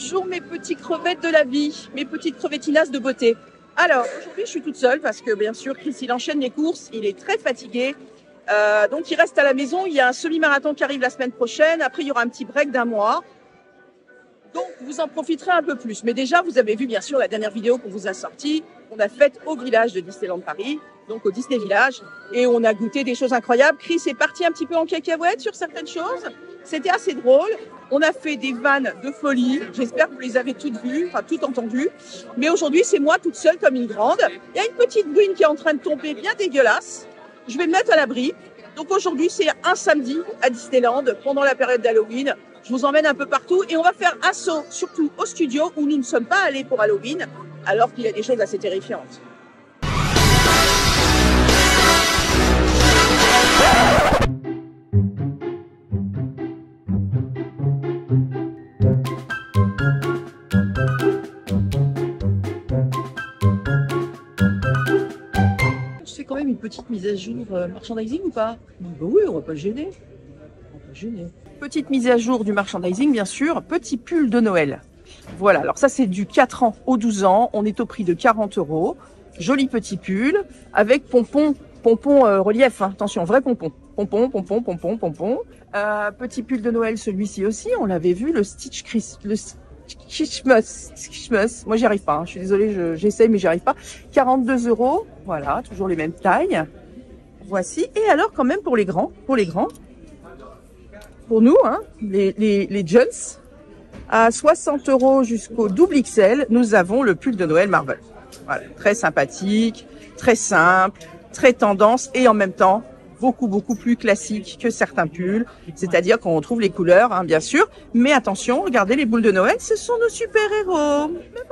Bonjour mes petites crevettes de la vie, mes petites crevettinas de beauté. Alors aujourd'hui je suis toute seule parce que bien sûr Chris il enchaîne les courses, il est très fatigué. Donc il reste à la maison, il y a un semi-marathon qui arrive la semaine prochaine, après il y aura un petit break d'un mois. Donc vous en profiterez un peu plus. Mais déjà vous avez vu bien sûr la dernière vidéo qu'on vous a sortie, on a faite au village de Disneyland Paris, donc au Disney Village, et on a goûté des choses incroyables. Chris est parti un petit peu en cacahuète sur certaines choses, c'était assez drôle. On a fait des vannes de folie. J'espère que vous les avez toutes vues, enfin toutes entendues. Mais aujourd'hui, c'est moi toute seule comme une grande. Il y a une petite bruine qui est en train de tomber bien dégueulasse. Je vais me mettre à l'abri. Donc aujourd'hui, c'est un samedi à Disneyland pendant la période d'Halloween. Je vous emmène un peu partout et on va faire un saut, surtout au studio où nous ne sommes pas allés pour Halloween, alors qu'il y a des choses assez terrifiantes. C'est quand même une petite mise à jour merchandising ou pas? Bah oui, on va pas le gêner. On va pas le gêner. Petite mise à jour du merchandising, bien sûr. Petit pull de Noël. Voilà, alors ça c'est du 4 ans au 12 ans. On est au prix de 40 €. Joli petit pull avec pompon relief. Hein. Attention, vrai pompon. Pompon. Petit pull de Noël, celui-ci aussi. On l'avait vu, le Stitch Christmas. Moi, j'y arrive pas. Hein. Je suis désolée, j'essaye, mais j'y arrive pas. 42 €. Voilà, toujours les mêmes tailles. Voici. Et alors, quand même, pour les grands, pour nous, hein, les jeunes, à 60 € jusqu'au double XL, nous avons le pull de Noël Marvel. Voilà, très sympathique, très simple, très tendance et en même temps, beaucoup plus classique que certains pulls, c'est-à-dire qu'on retrouve les couleurs, hein, bien sûr, mais attention, regardez les boules de Noël, ce sont nos super-héros. Mais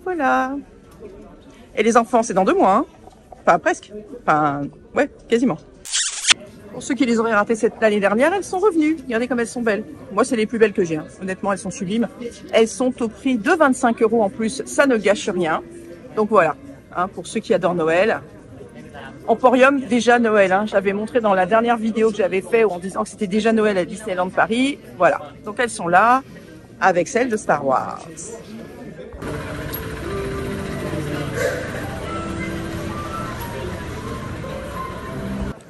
voilà. Et les enfants, c'est dans 2 mois, hein. Enfin, presque. Enfin, ouais, quasiment. Pour ceux qui les auraient ratées l'année dernière, elles sont revenues. Regardez comme elles sont belles. Moi, c'est les plus belles que j'ai. Hein. Honnêtement, elles sont sublimes. Elles sont au prix de 25 € en plus. Ça ne gâche rien. Donc voilà, hein, pour ceux qui adorent Noël. Emporium, déjà Noël. Hein. J'avais montré dans la dernière vidéo que j'avais fait en disant que c'était déjà Noël à Disneyland Paris. Voilà. Donc elles sont là avec celles de Star Wars.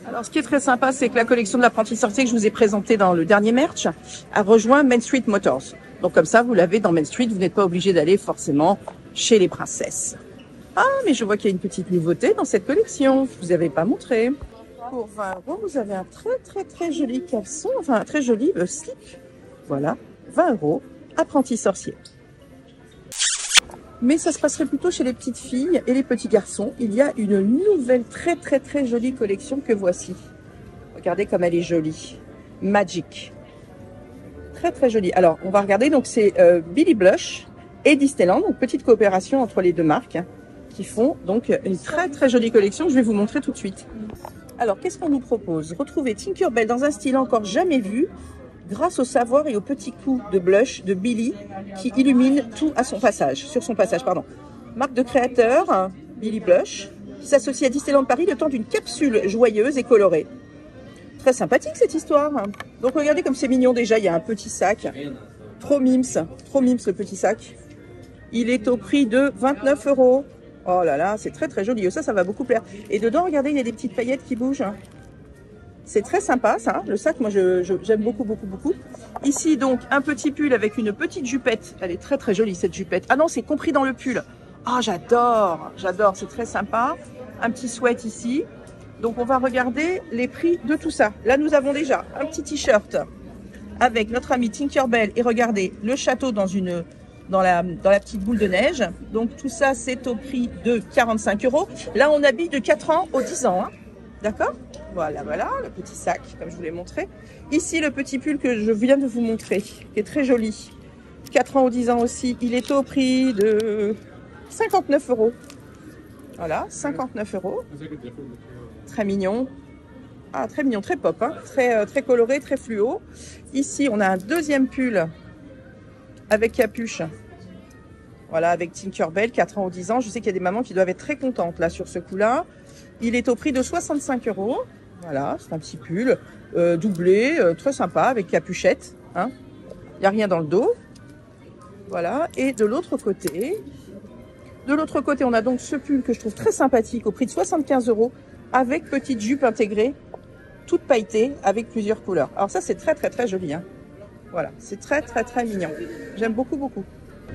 Alors, ce qui est très sympa, c'est que la collection de l'apprenti sorcier que je vous ai présentée dans le dernier merch a rejoint Main Street Motors. Donc comme ça, vous l'avez dans Main Street, vous n'êtes pas obligé d'aller forcément chez les princesses. Ah, mais je vois qu'il y a une petite nouveauté dans cette collection, je vous avais pas montré. Pour 20 €, vous avez un très joli caleçon, enfin un très joli slip. Voilà, 20 €, apprenti sorcier. Mais ça se passerait plutôt chez les petites filles et les petits garçons. Il y a une nouvelle très jolie collection que voici. Regardez comme elle est jolie. Magic. Très jolie. Alors, on va regarder. Donc, c'est Billy Blush et Disneyland. Donc, petite coopération entre les deux marques hein, qui font donc une très jolie collection que je vais vous montrer tout de suite. Alors, qu'est-ce qu'on nous propose? Retrouvez Tinkerbell dans un style encore jamais vu, grâce au savoir et au petit coup de blush de Billy qui illumine tout à son passage, sur son passage. Marque de créateur, Billy Blush, qui s'associe à Disneyland Paris le temps d'une capsule joyeuse et colorée. Très sympathique cette histoire. Donc regardez comme c'est mignon déjà, il y a un petit sac. Trop mimes le petit sac. Il est au prix de 29 €. Oh là là, c'est très joli. Ça va beaucoup plaire. Et dedans, regardez, il y a des petites paillettes qui bougent. C'est très sympa ça, le sac, moi j'aime beaucoup. Ici donc un petit pull avec une petite jupette, elle est très jolie cette jupette. Ah non, c'est compris dans le pull. Ah j'adore, c'est très sympa. Un petit sweat ici. Donc on va regarder les prix de tout ça. Là nous avons déjà un petit t-shirt avec notre ami Tinkerbell et regardez le château dans la petite boule de neige. Donc tout ça c'est au prix de 45 €. Là on habille de 4 ans au 10 ans, hein. D'accord? Voilà, le petit sac, comme je vous l'ai montré. Ici, le petit pull que je viens de vous montrer, qui est très joli. 4 ans ou 10 ans aussi. Il est au prix de 59 €. Voilà, 59 €. Très mignon. Ah, très mignon, très pop, hein. Très coloré, très fluo. Ici, on a un deuxième pull avec capuche. Voilà, avec Tinkerbell, 4 ans ou 10 ans. Je sais qu'il y a des mamans qui doivent être très contentes là sur ce coup-là. Il est au prix de 65 €. Voilà, c'est un petit pull doublé, très sympa, avec capuchette. Hein. Il n'y a rien dans le dos. Voilà. Et de l'autre côté, on a donc ce pull que je trouve très sympathique au prix de 75 € avec petite jupe intégrée, toute pailletée avec plusieurs couleurs. Alors ça, c'est très très très joli, hein. Voilà, c'est très très très mignon. J'aime beaucoup beaucoup.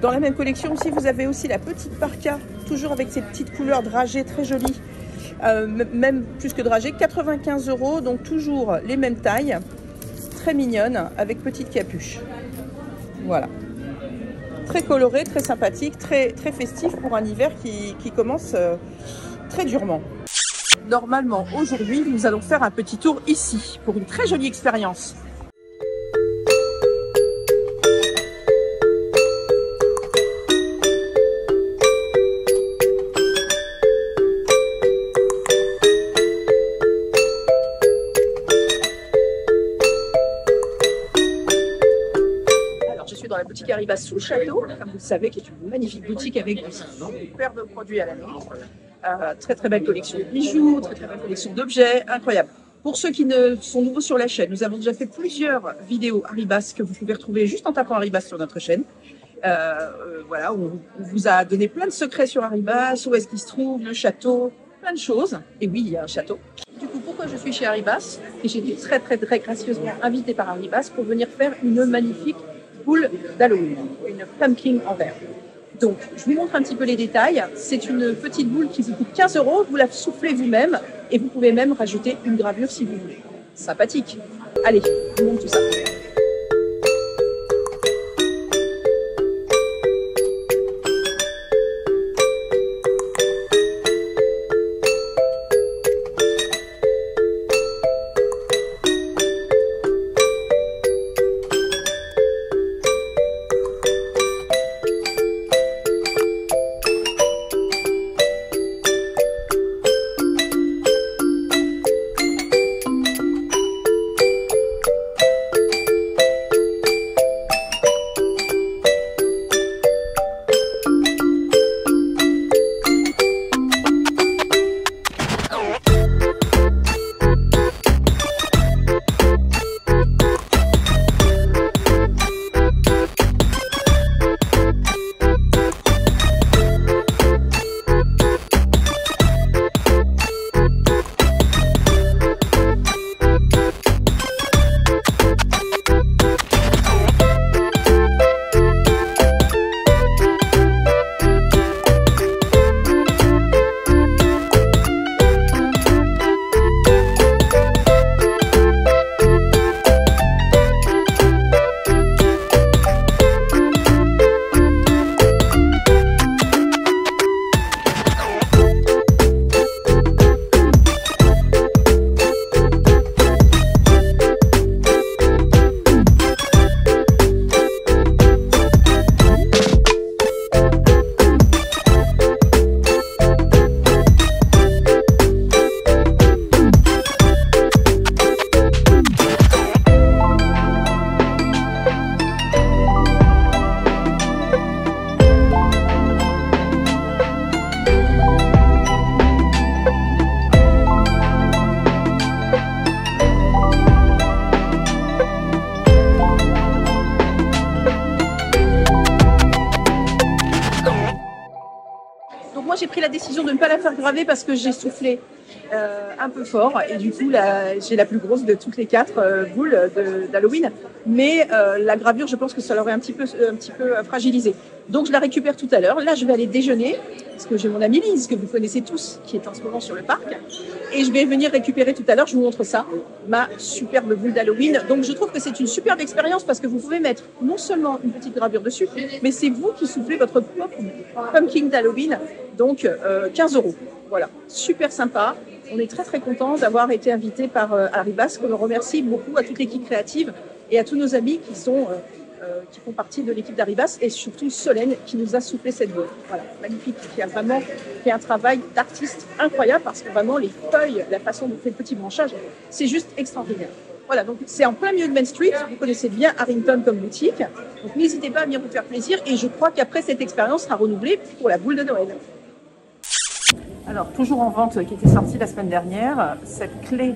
Dans la même collection aussi, vous avez aussi la petite parka, toujours avec ces petites couleurs dragées très jolies, même plus que dragées, 95 €, donc toujours les mêmes tailles, très mignonne, avec petite capuche. Voilà. Très coloré, très sympathique, très, très festif pour un hiver qui commence très durement. Normalement, aujourd'hui, nous allons faire un petit tour ici pour une très jolie expérience. Dans la boutique Arribas sous le château, comme vous le savez, qui est une magnifique boutique avec une superbe produits à l'année. Très très belle collection de bijoux, très très belle collection d'objets, incroyable. Pour ceux qui ne sont nouveaux sur la chaîne, nous avons déjà fait plusieurs vidéos Arribas que vous pouvez retrouver juste en tapant Arribas sur notre chaîne. Voilà, on vous a donné plein de secrets sur Arribas, où est-ce qu'il se trouve, le château, plein de choses. Et oui, il y a un château. Du coup, pourquoi je suis chez Arribas? Et j'ai été très très très gracieusement invitée par Arribas pour venir faire une magnifique boule d'Halloween, une pumpkin en verre. Donc, je vous montre un petit peu les détails. C'est une petite boule qui vous coûte 15 €. Vous la soufflez vous-même et vous pouvez même rajouter une gravure si vous voulez. Sympathique. Allez, je vous montre tout ça. J'ai pris la décision de ne pas la faire graver parce que j'ai soufflé un peu fort et du coup j'ai la plus grosse de toutes les 4 boules d'Halloween, mais la gravure, je pense que ça l'aurait un petit peu fragilisé. Donc je la récupère tout à l'heure. Là je vais aller déjeuner parce que j'ai mon amie Lise que vous connaissez tous qui est en ce moment sur le parc et je vais venir récupérer tout à l'heure, je vous montre ça, ma superbe boule d'Halloween. Donc je trouve que c'est une superbe expérience parce que vous pouvez mettre non seulement une petite gravure dessus, mais c'est vous qui soufflez votre propre pumpkin d'Halloween. Donc 15 €. Voilà, super sympa. On est très très contents d'avoir été invités par Arribas, que l'on remercie beaucoup à toute l'équipe créative et à tous nos amis qui font partie de l'équipe d'Arribas et surtout Solène qui nous a soufflé cette boule. Voilà, magnifique, qui a vraiment fait un travail d'artiste incroyable parce que vraiment les feuilles, la façon dont on fait le petit branchage, c'est juste extraordinaire. Voilà, donc c'est en plein milieu de Main Street, vous connaissez bien Harrington comme boutique, donc n'hésitez pas à venir vous faire plaisir et je crois qu'après cette expérience sera renouvelée pour la boule de Noël. Alors, toujours en vente, qui était sortie la semaine dernière, cette clé,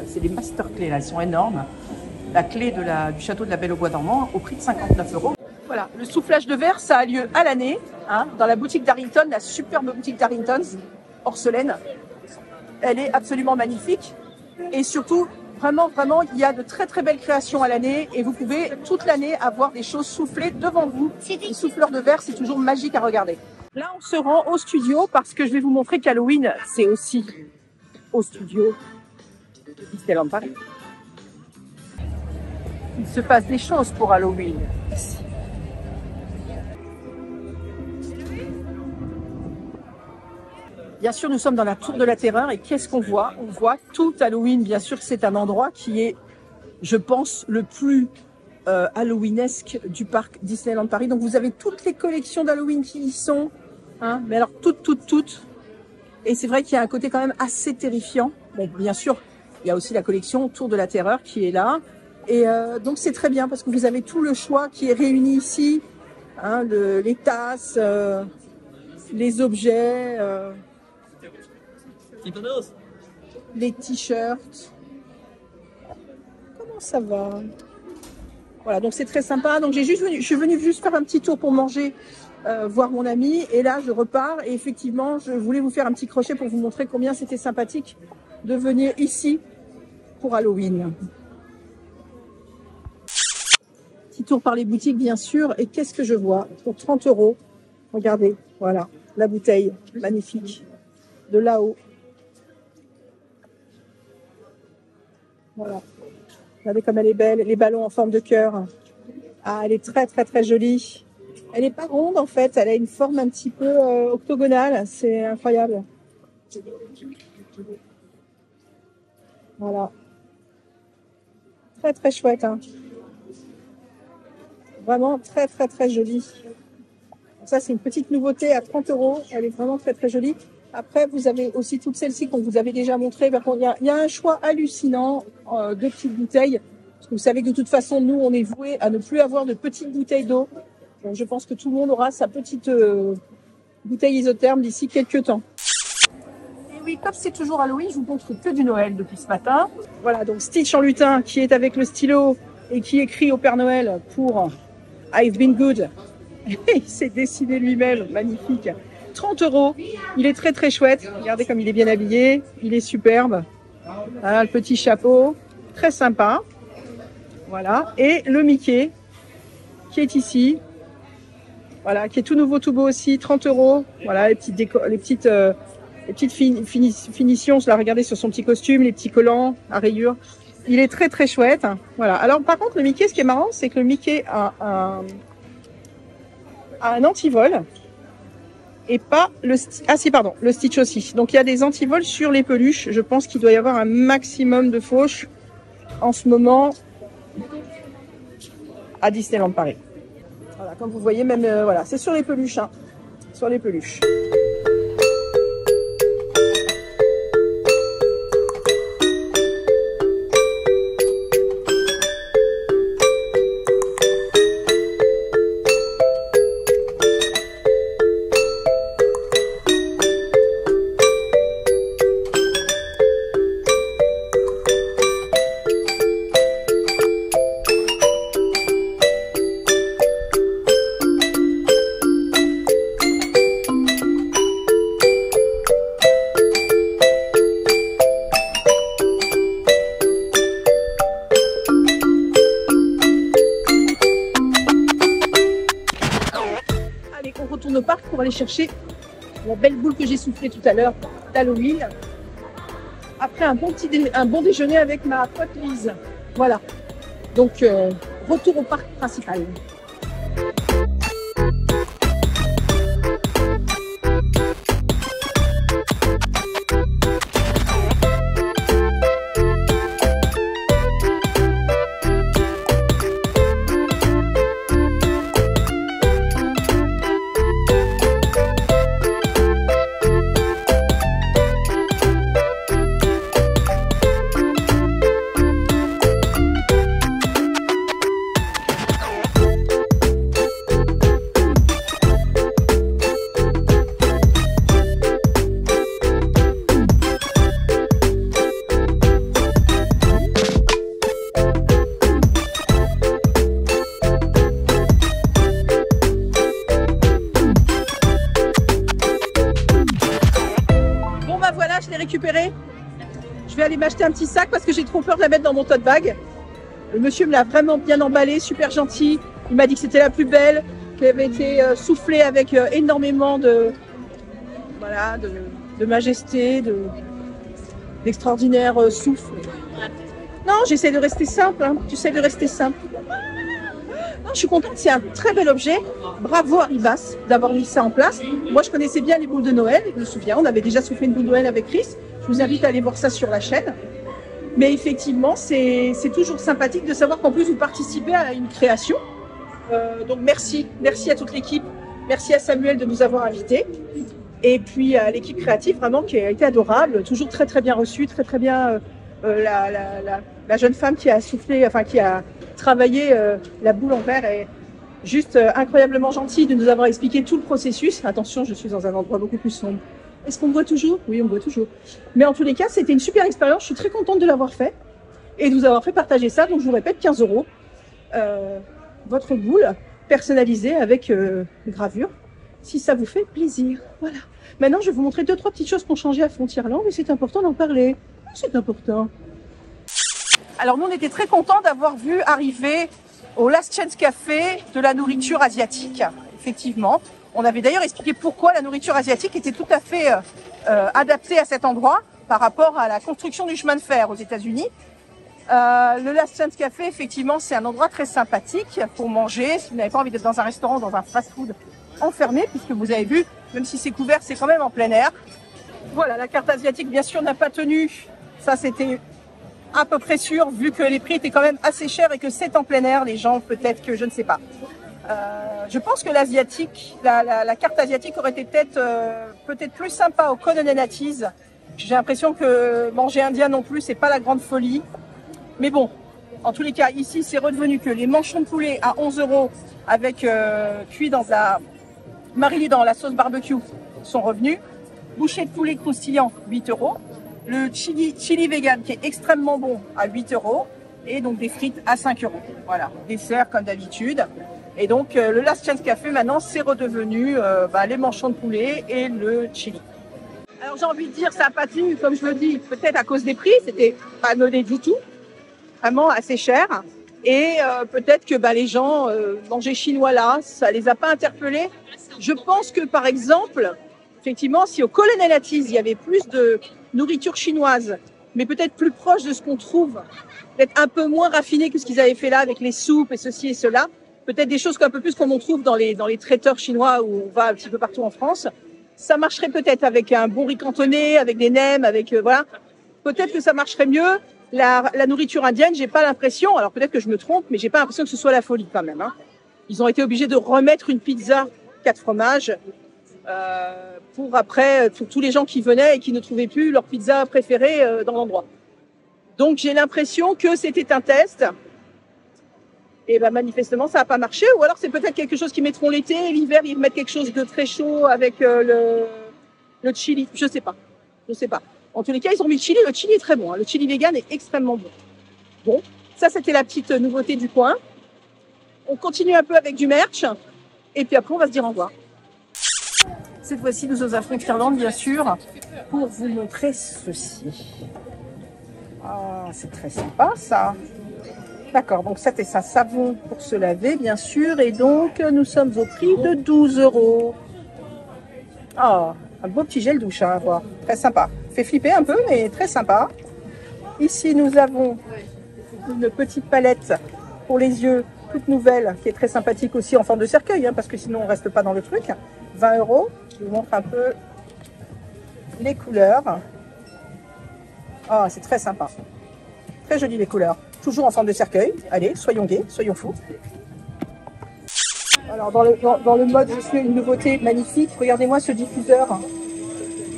c'est des master clés, là, elles sont énormes. la clé du château de la Belle au Bois dormant au prix de 59 €. Voilà, le soufflage de verre, ça a lieu à l'année, hein, dans la boutique d'Harrington, la superbe boutique d'Harrington, porcelaine. Elle est absolument magnifique. Et surtout, vraiment, il y a de très très belles créations à l'année et vous pouvez toute l'année avoir des choses soufflées devant vous. Les souffleurs de verre, c'est toujours magique à regarder. Là, on se rend au studio parce que je vais vous montrer qu'Halloween, c'est aussi au studio Disneyland Paris. Il se passe des choses pour Halloween ici. Bien sûr, nous sommes dans la Tour de la Terreur et qu'est-ce qu'on voit? On voit tout Halloween. Bien sûr, c'est un endroit qui est, je pense, le plus halloweenesque du parc Disneyland Paris. Donc, vous avez toutes les collections d'Halloween qui y sont, hein, mais alors toutes. Et c'est vrai qu'il y a un côté quand même assez terrifiant. Bon, bien sûr, il y a aussi la collection Tour de la Terreur qui est là. Et donc, c'est très bien parce que vous avez tout le choix qui est réuni ici. Hein, les tasses, les objets... les t-shirts. Comment ça va? Voilà, donc c'est très sympa. Donc je suis venue juste faire un petit tour pour manger, voir mon ami. Et là, je repars. Et effectivement, je voulais vous faire un petit crochet pour vous montrer combien c'était sympathique de venir ici pour Halloween. Petit tour par les boutiques, bien sûr. Et qu'est-ce que je vois? Pour 30 €. Regardez, voilà, la bouteille magnifique de là-haut. Voilà. Regardez comme elle est belle. Les ballons en forme de cœur. Ah, elle est très jolie. Elle n'est pas ronde en fait. Elle a une forme un petit peu octogonale. C'est incroyable. Voilà. Très chouette. Hein. Vraiment très jolie. Ça, c'est une petite nouveauté à 30 €. Elle est vraiment très jolie. Après, vous avez aussi toutes celles-ci qu'on vous avait déjà montrées. Il y a un choix hallucinant de petites bouteilles. Parce que vous savez que de toute façon, nous, on est voués à ne plus avoir de petites bouteilles d'eau. Donc, je pense que tout le monde aura sa petite bouteille isotherme d'ici quelques temps. Et oui, comme c'est toujours Halloween, je vous montre que du Noël depuis ce matin. Voilà, donc Stitch en lutin qui est avec le stylo et qui écrit au Père Noël pour I've been good. Il s'est dessiné lui-même, magnifique. 30 €. Il est très chouette. Regardez comme il est bien habillé. Il est superbe. Voilà, le petit chapeau. Très sympa. Voilà. Et le Mickey qui est ici. Voilà, qui est tout nouveau, tout beau aussi. 30 €. Voilà, les petites finitions. Là, regardez sur son petit costume, les petits collants à rayures. Il est très chouette. Voilà. Alors, par contre, le Mickey, ce qui est marrant, c'est que le Mickey a un antivol. Et pas le Stitch aussi. Donc il y a des antivols sur les peluches. Je pense qu'il doit y avoir un maximum de fauches en ce moment à Disneyland Paris. Voilà, comme vous voyez, même voilà, c'est sur les peluches, hein, sur les peluches. Au parc pour aller chercher la belle boule que j'ai soufflée tout à l'heure d'Halloween après un bon déjeuner avec ma pote Lise. Voilà, donc retour au parc principal. préférée. Je vais aller m'acheter un petit sac parce que j'ai trop peur de la mettre dans mon tote bag. Le monsieur me l'a vraiment bien emballé, super gentil. Il m'a dit que c'était la plus belle, qu'elle avait été soufflée avec énormément de, voilà, de majesté, d'extraordinaire souffle. Non, j'essaie de rester simple. Hein. J'essaie de rester simple. Non, je suis contente, c'est un très bel objet. Bravo Arribas d'avoir mis ça en place. Moi, je connaissais bien les boules de Noël. Je me souviens, on avait déjà soufflé une boule de Noël avec Chris. Je vous invite à aller voir ça sur la chaîne. Mais effectivement, c'est toujours sympathique de savoir qu'en plus, vous participez à une création. Donc, merci à toute l'équipe. Merci à Samuel de nous avoir invités. Et puis à l'équipe créative, vraiment, qui a été adorable. Toujours très, très bien reçue. Très, très bien la jeune femme qui a soufflé, enfin, qui a travaillé la boule en verre est juste incroyablement gentille de nous avoir expliqué tout le processus. Attention, je suis dans un endroit beaucoup plus sombre. Est-ce qu'on me voit toujours? Oui, on me voit toujours. Mais en tous les cas, c'était une super expérience. Je suis très contente de l'avoir fait et de vous avoir fait partager ça. Donc, je vous répète, 15 €. Votre boule personnalisée avec gravure, si ça vous fait plaisir. Voilà. Maintenant, je vais vous montrer 2-3 petites choses pour changer à Frontierland et c'est important d'en parler. C'est important. Alors, nous, on était très contents d'avoir vu arriver au Last Chance Café de la nourriture asiatique. Effectivement. On avait d'ailleurs expliqué pourquoi la nourriture asiatique était tout à fait adaptée à cet endroit par rapport à la construction du chemin de fer aux États-Unis. Le Last Chance Café, effectivement, c'est un endroit très sympathique pour manger. Si vous n'avez pas envie d'être dans un restaurant, dans un fast-food enfermé, puisque vous avez vu, même si c'est couvert, c'est quand même en plein air. Voilà, la carte asiatique, bien sûr, n'a pas tenu. Ça, c'était à peu près sûr, vu que les prix étaient quand même assez chers et que c'est en plein air. Les gens, peut-être que je ne sais pas. Je pense que l'asiatique, la carte asiatique aurait été peut-être plus sympa au Cononenatties. J'ai l'impression que manger indien non plus, c'est pas la grande folie. Mais bon, en tous les cas, ici, c'est redevenu que les manchons de poulet à 11 € avec cuits marinés dans la sauce barbecue sont revenus. Bouchée de poulet croustillant, 8 €. Le chili vegan qui est extrêmement bon à 8 €. Et donc des frites à 5 €. Voilà, dessert comme d'habitude. Et donc le Last Chance Café maintenant c'est redevenu les manchons de poulet et le chili. Alors j'ai envie de dire ça n'a pas tenu, comme je le dis, peut-être à cause des prix, c'était pas donné du tout, vraiment assez cher. Et peut-être que les gens mangeaient chinois là, ça les a pas interpellés. Je pense que par exemple, effectivement, si au Cononenatties il y avait plus de nourriture chinoise, mais peut-être plus proche de ce qu'on trouve, peut-être un peu moins raffiné que ce qu'ils avaient fait là avec les soupes et ceci et cela. Peut-être des choses un peu plus qu'on en trouve dans les traiteurs chinois où on va un petit peu partout en France. Ça marcherait peut-être avec un bon riz cantonné, avec des nems, avec voilà. Peut-être que ça marcherait mieux. La nourriture indienne, j'ai pas l'impression. Alors peut-être que je me trompe, mais j'ai pas l'impression que ce soit la folie quand même. Hein. Ils ont été obligés de remettre une pizza 4 fromages pour tous les gens qui venaient et qui ne trouvaient plus leur pizza préférée dans l'endroit. Donc j'ai l'impression que c'était un test. Et manifestement, ça n'a pas marché. Ou alors, c'est peut-être quelque chose qu'ils mettront l'été. Et l'hiver, ils mettent quelque chose de très chaud avec le chili. Je sais pas. En tous les cas, ils ont mis le chili. Le chili est très bon. Hein. Le chili vegan est extrêmement bon. Bon, ça, c'était la petite nouveauté du coin. On continue un peu avec du merch. Et puis après, on va se dire au revoir. Cette fois-ci, nous sommes à Frontierland, bien sûr, pour vous montrer ceci. Ah, c'est très sympa, ça. D'accord, donc ça c'est un savon pour se laver, bien sûr. Et donc, nous sommes au prix de 12 €. Ah, un beau petit gel douche à voir. Très sympa. Fait flipper un peu, mais très sympa. Ici, nous avons une petite palette pour les yeux, toute nouvelle, qui est très sympathique aussi en forme de cercueil, hein, parce que sinon on ne reste pas dans le truc. 20 €. Je vous montre un peu les couleurs. Ah, c'est très sympa. Très joli les couleurs. Toujours en forme de cercueil. Allez, soyons gays, soyons fous. Alors, dans le mode, je suis une nouveauté magnifique. Regardez-moi ce diffuseur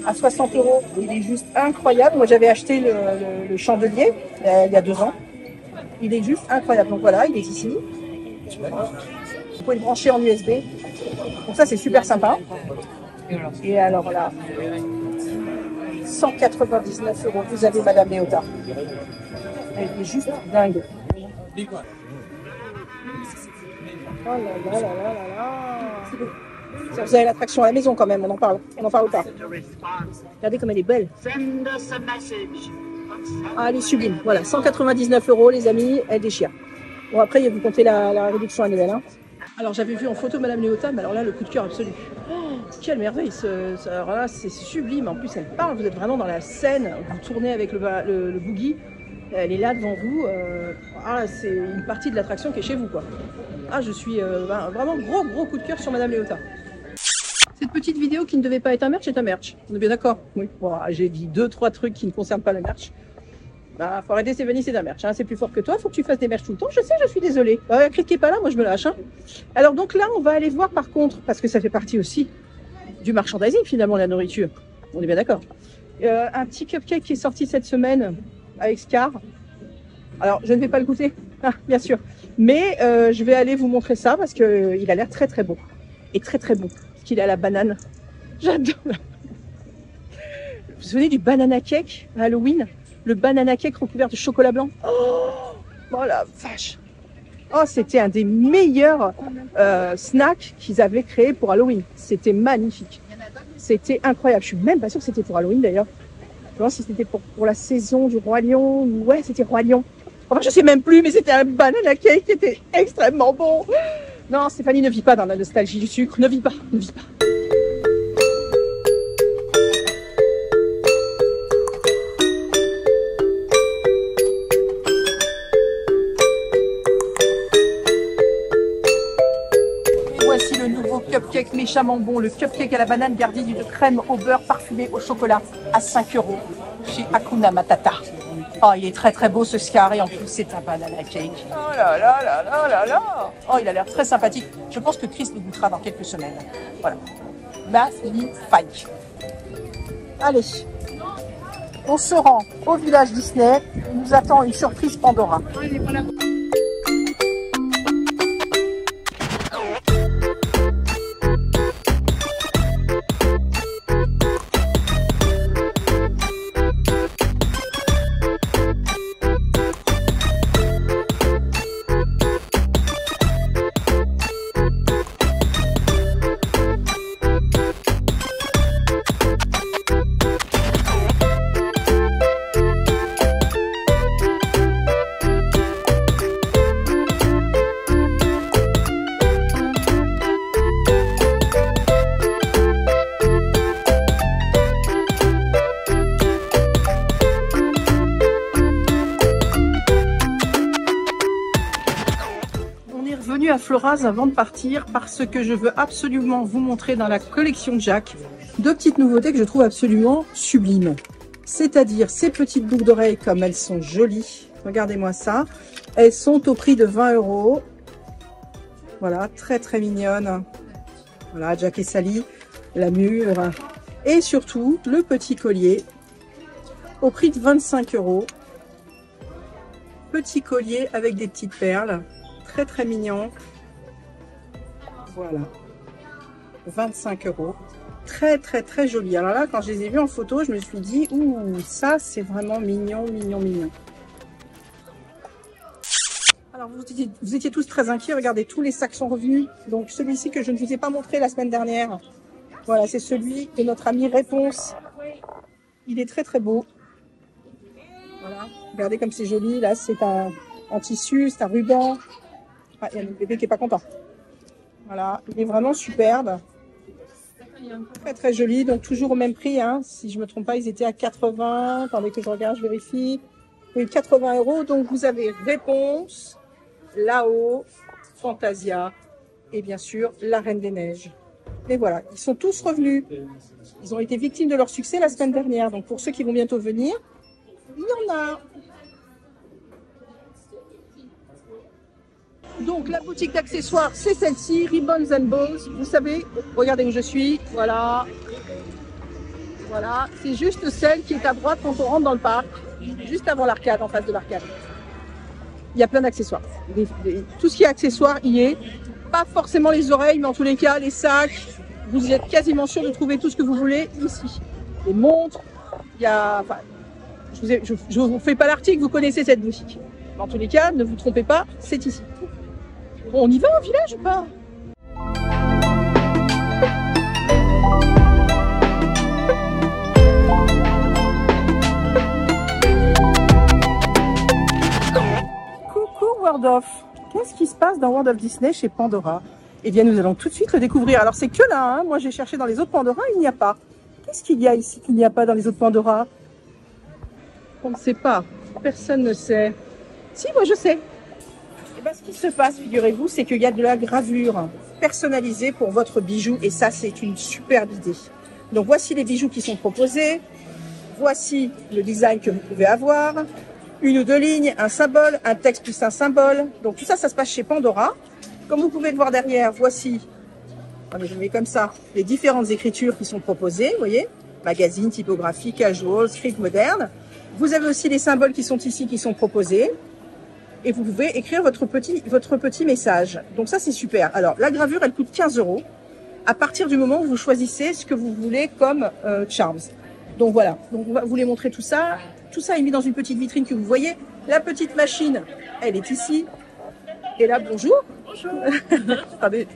à 60 €. Il est juste incroyable. Moi, j'avais acheté le chandelier il y a 2 ans. Il est juste incroyable. Donc voilà, il est ici. Vous pouvez le brancher en USB. Donc ça, c'est super sympa. Et alors là, 199 €. Vous avez Madame Léota. Elle est juste dingue. Oh là là là là là là. Ça, vous avez l'attraction à la maison quand même, on en parle ou pas? Regardez comme elle est belle. Ah, elle est sublime. Voilà, 199 € les amis, elle déchire. Bon, après, vous comptez la réduction annuelle. Hein. Alors, j'avais vu en photo Madame Léota, mais alors là, le coup de cœur absolu. Oh, quelle merveille, alors là, c'est sublime. En plus, elle parle, vous êtes vraiment dans la scène, vous tournez avec le boogie, elle est là devant vous. C'est une partie de l'attraction qui est chez vous, quoi. Ah, je suis vraiment gros coup de cœur sur Madame Léota. Cette petite vidéo qui ne devait pas être un merch est un merch. On est bien d'accord? Oui. Bon, j'ai dit 2-3 trucs qui ne concernent pas le merch. Bah, faut arrêter, Stéphanie, c'est d'un merch. Hein. C'est plus fort que toi, faut que tu fasses des merch tout le temps. Je sais, je suis désolée. Crit qui est pas là, moi je me lâche. Hein. Alors donc là, on va aller voir par contre, parce que ça fait partie aussi du merchandising finalement, la nourriture. On est bien d'accord. Un petit cupcake qui est sorti cette semaine avec Scar. Alors, je ne vais pas le goûter, bien sûr. Mais je vais aller vous montrer ça parce qu'il a l'air très beau. Et très bon. Parce qu'il est à la banane. J'adore. Vous vous souvenez du banana cake à Halloween? Le banana cake recouvert de chocolat blanc. Oh la vache. Oh, c'était un des meilleurs snacks qu'ils avaient créé pour Halloween. C'était magnifique. C'était incroyable. Je suis même pas sûre que c'était pour Halloween d'ailleurs. Je pense si c'était pour la saison du Roi Lion. Ouais, c'était Roi Lion. Enfin, je sais même plus, mais c'était un banana cake qui était extrêmement bon. Non, Stéphanie ne vit pas dans la nostalgie du sucre. Ne vit pas. Voici le nouveau cupcake méchamment bon, le cupcake à la banane garni d'une crème au beurre parfumée au chocolat à 5 € chez Hakuna Matata. Oh, il est très beau ce Scar et en plus c'est un banana cake. Oh là. Oh, il a l'air très sympathique. Je pense que Chris le goûtera dans quelques semaines. Voilà. Magnifique. Allez, on se rend au village Disney. Il nous attend une surprise Pandora. À Floraz avant de partir parce que je veux absolument vous montrer dans la collection Jack 2 petites nouveautés que je trouve absolument sublimes. C'est-à-dire ces petites boucles d'oreilles comme elles sont jolies. Regardez-moi ça. Elles sont au prix de 20 €. Voilà, très mignonnes. Voilà, Jack et Sally, la mûre. Et surtout, le petit collier au prix de 25 €. Petit collier avec des petites perles. Très mignon. Voilà, 25 €. Très joli. Alors là, quand je les ai vus en photo, je me suis dit, ouh, ça c'est vraiment mignon. Alors vous étiez tous très inquiets. Regardez, tous les sacs sont revenus. Donc celui-ci que je ne vous ai pas montré la semaine dernière, voilà, c'est celui de notre ami Réponse. Il est très beau. Voilà, regardez comme c'est joli. Là, c'est en tissu, c'est un ruban. Ah, il y a le bébé qui est pas content. Voilà, il est vraiment superbe. Très joli, donc toujours au même prix. Hein. Si je me trompe pas, ils étaient à 80. Attendez que je regarde, je vérifie. Oui, 80 €. Donc vous avez Réponse, là-haut, Fantasia et bien sûr la Reine des Neiges. Et voilà, ils sont tous revenus. Ils ont été victimes de leur succès la semaine dernière. Donc pour ceux qui vont bientôt venir, il y en a. Donc la boutique d'accessoires, c'est celle-ci, Ribbons and Bows. Vous savez, regardez où je suis. Voilà. Voilà, c'est juste celle qui est à droite quand on rentre dans le parc, juste avant l'arcade, en face de l'arcade. Il y a plein d'accessoires. Tout ce qui est accessoires y est. Pas forcément les oreilles, mais en tous les cas, les sacs. Vous êtes quasiment sûr de trouver tout ce que vous voulez ici. Les montres, il y a... Enfin, je ne vous fais pas l'article, vous connaissez cette boutique. Mais en tous les cas, ne vous trompez pas, c'est ici. Bon, on y va au village ou pas? World of. Qu'est-ce qui se passe dans World of Disney chez Pandora? Eh bien, nous allons tout de suite le découvrir. Alors, c'est que là, hein. Moi, j'ai cherché dans les autres Pandora, il n'y a pas. Qu'est-ce qu'il y a ici qu'il n'y a pas dans les autres Pandora? On ne sait pas. Personne ne sait. Si, moi, je sais. Eh bien, ce qui se passe, figurez-vous, c'est qu'il y a de la gravure personnalisée pour votre bijou. Et ça, c'est une superbe idée. Donc, voici les bijoux qui sont proposés. Voici le design que vous pouvez avoir. Une ou deux lignes, un symbole, un texte plus un symbole. Donc, tout ça, ça se passe chez Pandora. Comme vous pouvez le voir derrière, voici, je mets comme ça, les différentes écritures qui sont proposées. Vous voyez, magazine, typographie, casual, script moderne. Vous avez aussi les symboles qui sont ici, qui sont proposés. Et vous pouvez écrire votre petit message. Donc ça, c'est super. Alors, la gravure, elle coûte 15 € à partir du moment où vous choisissez ce que vous voulez comme charms. Donc voilà, donc on va vous les montrer tout ça. Tout ça est mis dans une petite vitrine que vous voyez. La petite machine, elle est ici. Et là, bonjour. Bonjour. Attendez,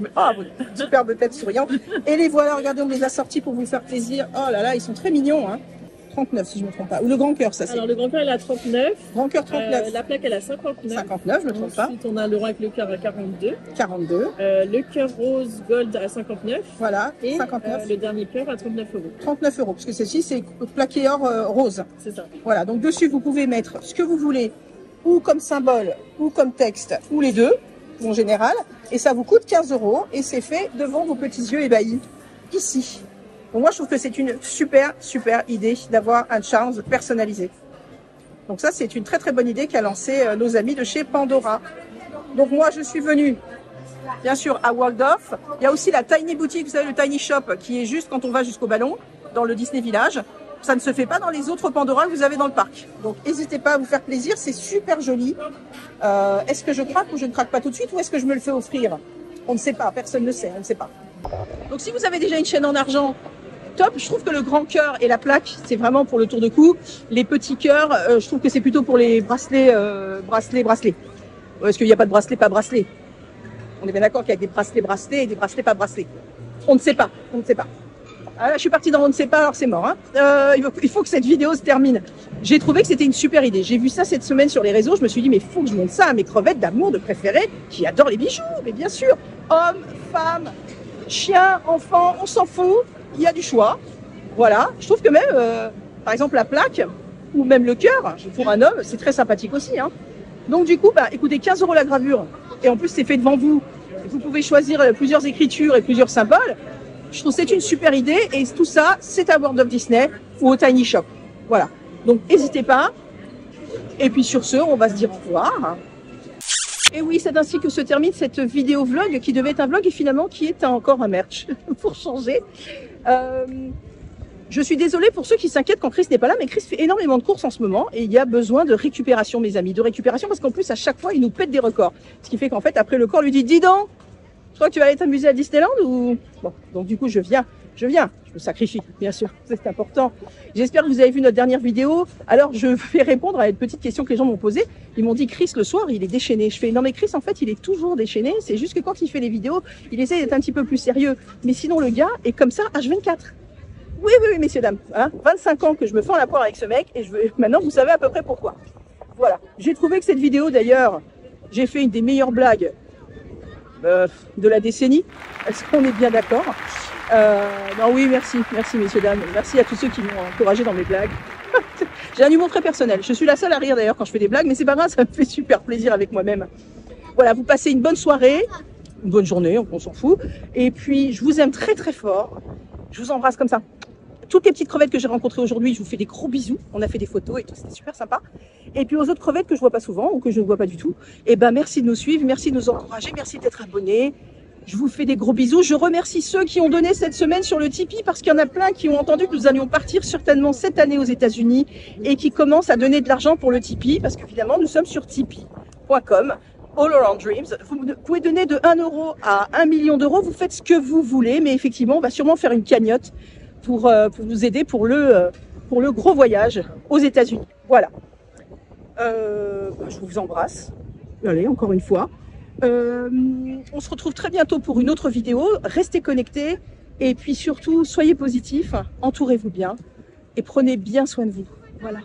superbe tête souriante. Et les voilà, regardez, on les a sortis pour vous faire plaisir. Oh là là, ils sont très mignons, hein. 39 si je ne me trompe pas. Ou le grand cœur, ça c'est. Alors le grand cœur, il a 39. Grand cœur 39. La plaque, elle a 59. 59, je ne me trompe pas. Ensuite, on a le rond avec le cœur à 42. 42. Le cœur rose gold à 59. Voilà, et 59. Le dernier cœur à 39 €. 39 €, parce que celle-ci, c'est plaqué or rose. C'est ça. Voilà, donc dessus, vous pouvez mettre ce que vous voulez, ou comme symbole, ou comme texte, ou les deux, en général. Et ça vous coûte 15 € et c'est fait devant vos petits yeux ébahis, ici. Donc moi, je trouve que c'est une super idée d'avoir un charms personnalisé. Donc ça, c'est une très bonne idée qu'a lancé nos amis de chez Pandora. Donc moi, je suis venue, bien sûr, à World of. Il y a aussi la Tiny Boutique, vous savez, le Tiny Shop, qui est juste quand on va jusqu'au ballon, dans le Disney Village. Ça ne se fait pas dans les autres Pandora que vous avez dans le parc. Donc n'hésitez pas à vous faire plaisir, c'est super joli. Est-ce que je craque ou je ne craque pas tout de suite, ou est-ce que je me le fais offrir? On ne sait pas, personne ne sait, on ne sait pas. Donc si vous avez déjà une chaîne en argent, top. Je trouve que le grand cœur et la plaque, c'est vraiment pour le tour de cou. Les petits cœurs, je trouve que c'est plutôt pour les bracelets, bracelets. Est-ce qu'il n'y a pas de bracelet, pas bracelet? On est bien d'accord qu'il y a des bracelets et des bracelets, pas bracelets. On ne sait pas, on ne sait pas. Ah, là, je suis partie dans on ne sait pas, alors c'est mort. Hein. Il faut que cette vidéo se termine. J'ai trouvé que c'était une super idée. J'ai vu ça cette semaine sur les réseaux. Je me suis dit, mais il faut que je montre ça à mes crevettes d'amour, de préférés, qui adorent les bijoux. Mais bien sûr, hommes, femmes, chiens, enfants, on s'en fout. Il y a du choix. Voilà. Je trouve que même, par exemple, la plaque, ou même le cœur, pour un homme, c'est très sympathique aussi. Hein. Donc du coup, écoutez, 15 € la gravure. Et en plus, c'est fait devant vous. Vous pouvez choisir plusieurs écritures et plusieurs symboles. Je trouve que c'est une super idée et tout ça, c'est à World of Disney ou au Tiny Shop. Voilà. Donc, n'hésitez pas. Et puis sur ce, on va se dire au revoir. Et oui, c'est ainsi que se termine cette vidéo vlog qui devait être un vlog et finalement qui est encore un merch pour changer. Je suis désolée pour ceux qui s'inquiètent quand Chris n'est pas là, mais Chris fait énormément de courses en ce moment et il y a besoin de récupération, mes amis. De récupération parce qu'en plus, à chaque fois, il nous pète des records. Ce qui fait qu'en fait, après, le corps lui dit « Dis donc, je crois que tu vas aller t'amuser à Disneyland ou… » Bon, donc du coup, je viens, je me sacrifie, bien sûr, c'est important. J'espère que vous avez vu notre dernière vidéo. Alors, je vais répondre à une petite question que les gens m'ont posée. Ils m'ont dit, Chris, le soir, il est déchaîné. Je fais, non mais Chris, en fait, il est toujours déchaîné. C'est juste que quand il fait les vidéos, il essaie d'être un petit peu plus sérieux. Mais sinon, le gars est comme ça, H24. Oui, messieurs, dames. Hein, 25 ans que je me fends la poire avec ce mec et maintenant, vous savez à peu près pourquoi. Voilà. J'ai trouvé que cette vidéo, d'ailleurs, j'ai fait une des meilleures blagues de la décennie. Est-ce qu'on est bien d'accord? Non, oui, merci, messieurs, dames. Merci à tous ceux qui m'ont encouragé dans mes blagues. J'ai un humour très personnel. Je suis la seule à rire d'ailleurs quand je fais des blagues, mais c'est pas grave, ça me fait super plaisir avec moi-même. Voilà, vous passez une bonne soirée, une bonne journée, on s'en fout. Et puis, je vous aime très fort. Je vous embrasse comme ça. Toutes les petites crevettes que j'ai rencontrées aujourd'hui, je vous fais des gros bisous. On a fait des photos et tout, c'était super sympa. Et puis aux autres crevettes que je vois pas souvent ou que je ne vois pas du tout, merci de nous suivre, merci de nous encourager, merci d'être abonnés. Je vous fais des gros bisous. Je remercie ceux qui ont donné cette semaine sur le Tipeee parce qu'il y en a plein qui ont entendu que nous allions partir certainement cette année aux États-Unis et qui commencent à donner de l'argent pour le Tipeee parce qu'évidemment, nous sommes sur tipeee.com. All Around Dreams. Vous pouvez donner de 1 € à 1 million d'euros. Vous faites ce que vous voulez, mais effectivement, on va sûrement faire une cagnotte pour vous aider pour le gros voyage aux États-Unis. Voilà. Je vous embrasse. Allez, encore une fois. On se retrouve très bientôt pour une autre vidéo. Restez connectés et puis surtout, soyez positifs, entourez-vous bien et prenez bien soin de vous. Voilà.